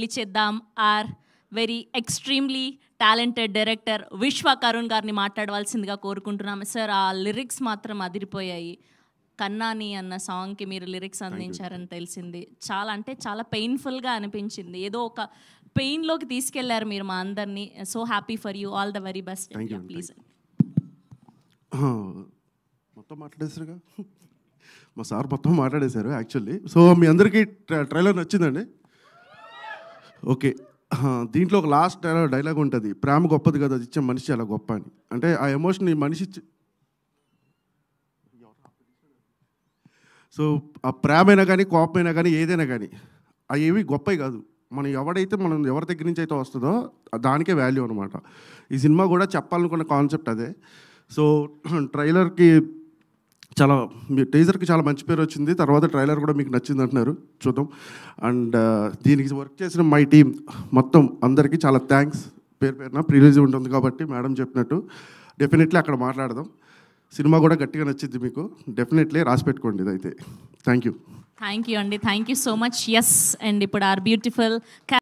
చేద్దాం are very extremely talented director Vishwa Karun గారిని మాట్లాడవలసిందిగా కోరుకుంటున్నాము. సార్, ఆ లిరిక్స్ మాత్రం అదిరిపోయాయి. కన్నాని అన్న సాంగ్కి మీరు లిరిక్స్ అందించారని తెలిసింది. చాలా అంటే చాలా పెయిన్ఫుల్గా అనిపించింది. ఏదో ఒక పెయిన్లోకి తీసుకెళ్లారు మీరు మా అందరినీ. So happy for you, all the very best. Please. మొత్తం మాట్లాడేసారుగా, మా సార్ మొత్తం మాట్లాడేశారు యాక్చువల్లీ. సో మీ అందరికీ ట్రైలర్ నచ్చిందండి? ఓకే, దీంట్లో ఒక లాస్ట్ డైలాగ్ ఉంటుంది, ప్రేమ గొప్పది కదా, అది ఇచ్చే మనిషి చాలా గొప్ప అని. అంటే ఆ ఎమోషన్ ఈ మనిషి సో ఆ ప్రేమైనా కానీ కోపమైనా కానీ ఏదైనా కానీ అవి ఏవి గొప్పవి కాదు. మనం ఎవరి దగ్గర నుంచి అయితే వస్తుందో దానికే వాల్యూ అనమాట. ఈ సినిమా కూడా చెప్పాలనుకున్న కాన్సెప్ట్ అదే. సో ట్రైలర్కి టీజర్కి చాలా మంచి పేరు వచ్చింది. తర్వాత ట్రైలర్ కూడా మీకు నచ్చింది అంటున్నారు, చూద్దాం. అండ్ దీనికి వర్క్ చేసిన మై టీమ్ మొత్తం అందరికీ చాలా థ్యాంక్స్. పేరున ప్రిలీజ్ ఉంటుంది కాబట్టి మేడం చెప్పినట్టు డెఫినెట్లీ అక్కడ మాట్లాడదాం. సినిమా కూడా గట్టిగా నచ్చింది మీకు, డెఫినెట్లీ రాసి పెట్టుకోండి ఇదైతే. థ్యాంక్ యూ అండి, thank you so much. Yes, and ఇప్పుడు ఆర్ బ్యూటిఫుల్